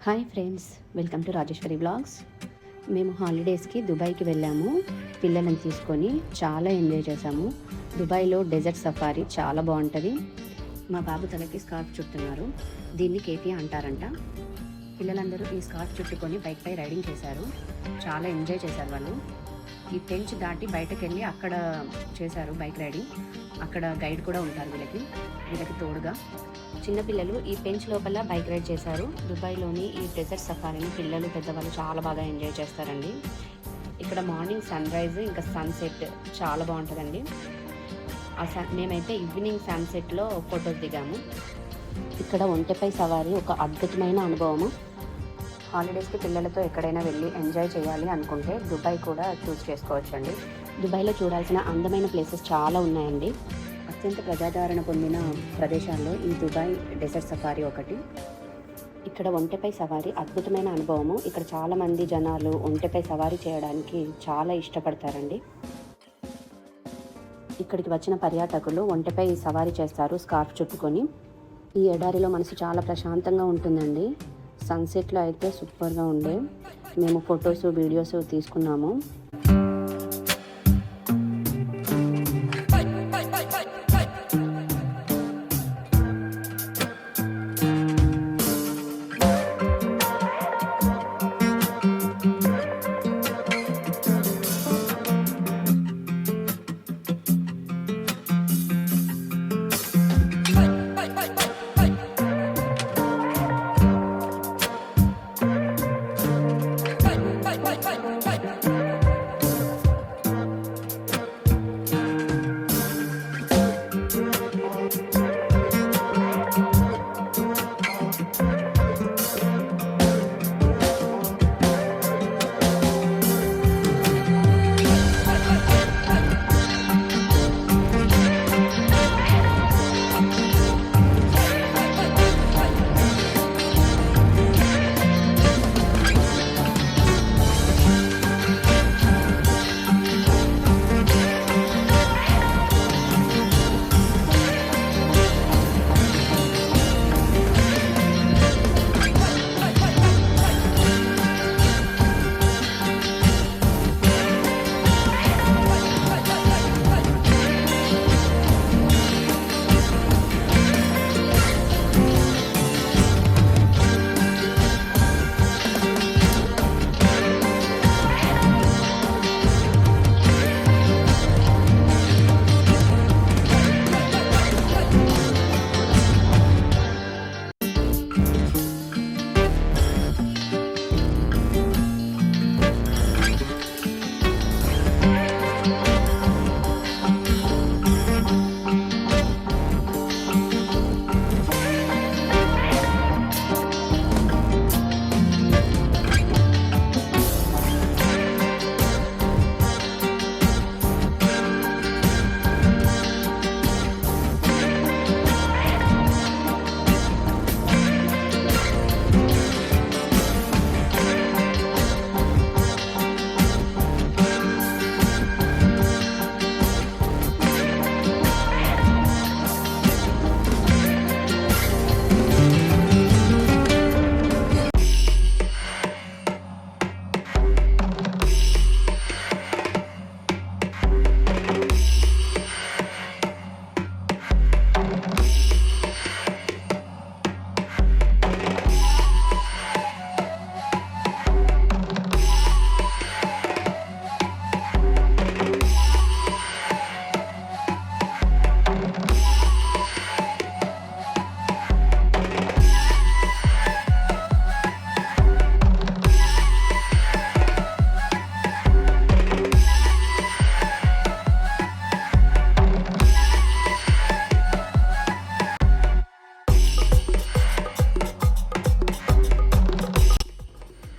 Hi friends, welcome to Rajeshwari blogs. మేము హాలిడేస్కి దుబాయ్కి వెళ్ళాము. పిల్లలను తీసుకొని చాలా ఎంజాయ్ చేసాము. దుబాయ్లో డెజర్ట్ సఫారీ చాలా బాగుంటుంది. మా బాబు తలకి స్కార్ఫ్ చుడుతున్నారు. దీన్ని కేఫియా అంటారంట. పిల్లలందరూ ఈ స్కార్ఫ్ చుట్టుకొని బైక్పై రైడింగ్ చేశారు. చాలా ఎంజాయ్ చేశారు వాళ్ళు. ఈ పెంచ్ దాటి బయటకు వెళ్ళి అక్కడ చేశారు బైక్ రైడింగ్. అక్కడ గైడ్ కూడా ఉంటారు వీళ్ళకి తోడుగా. చిన్నపిల్లలు ఈ పెంచ్ లోపల బైక్ రైడ్ చేశారు. దుబాయ్లోని ఈ డెజర్ట్ సఫారీని పిల్లలు పెద్దవాళ్ళు చాలా బాగా ఎంజాయ్ చేస్తారండి. ఇక్కడ మార్నింగ్ సన్ రైజ్ ఇంకా సన్సెట్ చాలా బాగుంటుందండి. మేమైతే ఈవినింగ్ సన్సెట్లో ఫొటోస్ దిగాము. ఇక్కడ ఒంటెపై సవారీ ఒక అద్భుతమైన అనుభవము. హాలిడేస్కి పిల్లలతో ఎక్కడైనా వెళ్ళి ఎంజాయ్ చేయాలి అనుకుంటే దుబాయ్ కూడా చూస్ చేసుకోవచ్చండి. దుబాయ్లో చూడాల్సిన అందమైన ప్లేసెస్ చాలా ఉన్నాయండి. అత్యంత ప్రజాదరణ పొందిన ప్రదేశాల్లో ఈ దుబాయ్ డెజర్ట్ సఫారీ ఒకటి. ఇక్కడ ఒంటెపై సవారీ అద్భుతమైన అనుభవము. ఇక్కడ చాలామంది జనాలు ఒంటెపై సవారీ చేయడానికి చాలా ఇష్టపడతారండి. ఇక్కడికి వచ్చిన పర్యాటకులు ఒంటెపై సవారీ చేస్తారు స్కార్ఫ్ చుట్టుకొని. ఈ ఎడారిలో మనసు చాలా ప్రశాంతంగా ఉంటుందండి. సన్సెట్లో అయితే సూపర్గా ఉండే. మేము ఫొటోస్ వీడియోస్ తీసుకున్నాము.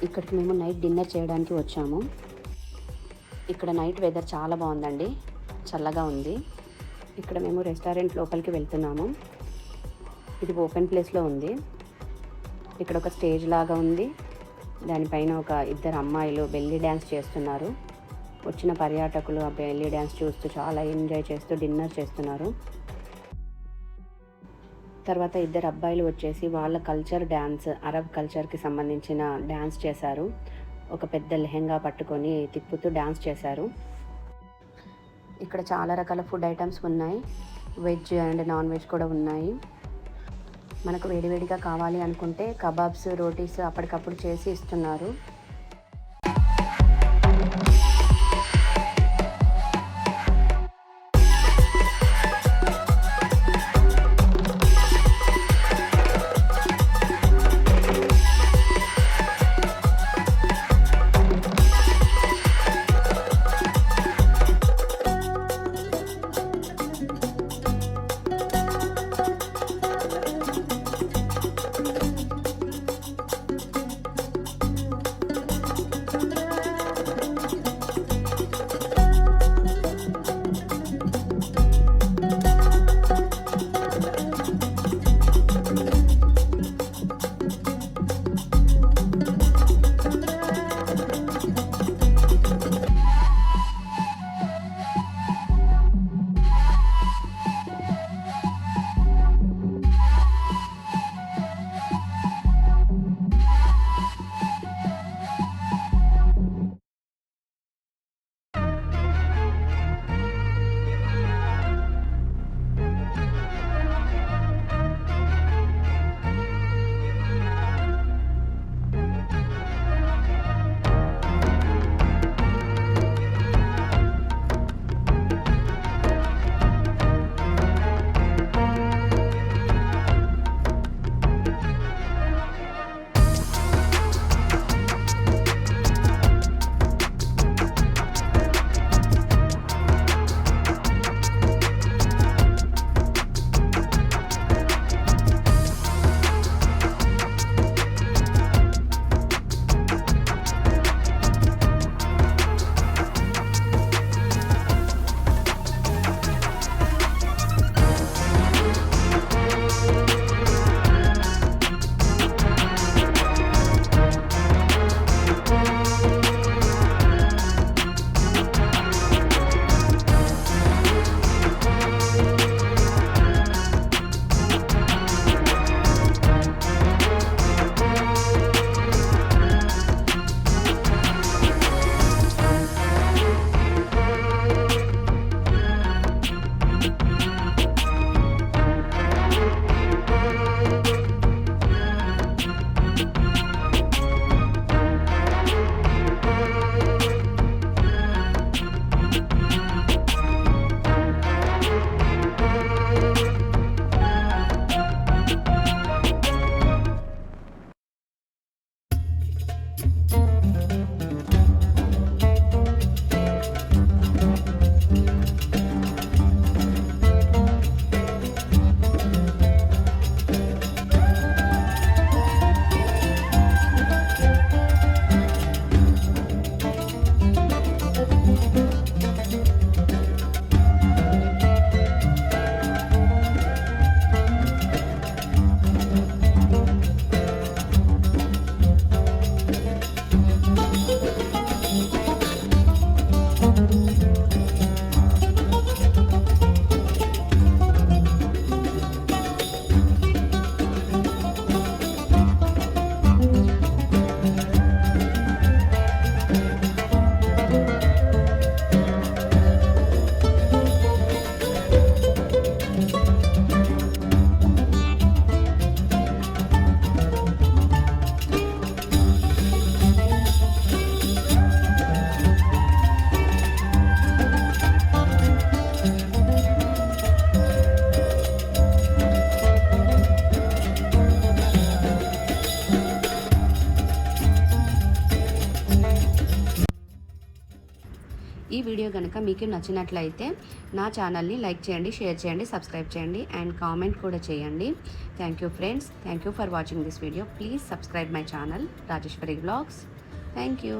ఇక్కడికి మేము నైట్ డిన్నర్ చేయడానికి వచ్చాము. ఇక్కడ నైట్ వెదర్ చాలా బాగుందండి, చల్లగా ఉంది. ఇక్కడ మేము రెస్టారెంట్ లోపలికి వెళ్తున్నాము. ఇది ఓపెన్ ప్లేస్లో ఉంది. ఇక్కడ ఒక స్టేజ్ లాగా ఉంది. దానిపైన ఒక ఇద్దరు అమ్మాయిలు బెల్లీ డ్యాన్స్ చేస్తున్నారు. వచ్చిన పర్యాటకులు ఆ బెల్లీ డ్యాన్స్ చూస్తూ చాలా ఎంజాయ్ చేస్తూ డిన్నర్ చేస్తున్నారు. తర్వాత ఇద్దరు అబ్బాయిలు వచ్చేసి వాళ్ళ కల్చర్ డ్యాన్స్, అరబ్ కల్చర్కి సంబంధించిన డ్యాన్స్ చేశారు. ఒక పెద్ద లెహెంగా పట్టుకొని తిప్పుతూ డ్యాన్స్ చేశారు. ఇక్కడ చాలా రకాల ఫుడ్ ఐటమ్స్ ఉన్నాయి. వెజ్ అండ్ నాన్ వెజ్ కూడా ఉన్నాయి. మనకు వేడివేడిగా కావాలి అనుకుంటే కబాబ్స్, రోటీస్ అప్పటికప్పుడు చేసి ఇస్తున్నారు. ఈ వీడియో కనుక మీకు నచ్చినట్లయితే నా ఛానల్ని లైక్ చేయండి, షేర్ చేయండి, సబ్స్క్రైబ్ చేయండి అండ్ కామెంట్ కూడా చేయండి. Thank you friends. Thank you for watching this video. Please subscribe my channel Rajeshwari vlogs. Thank you.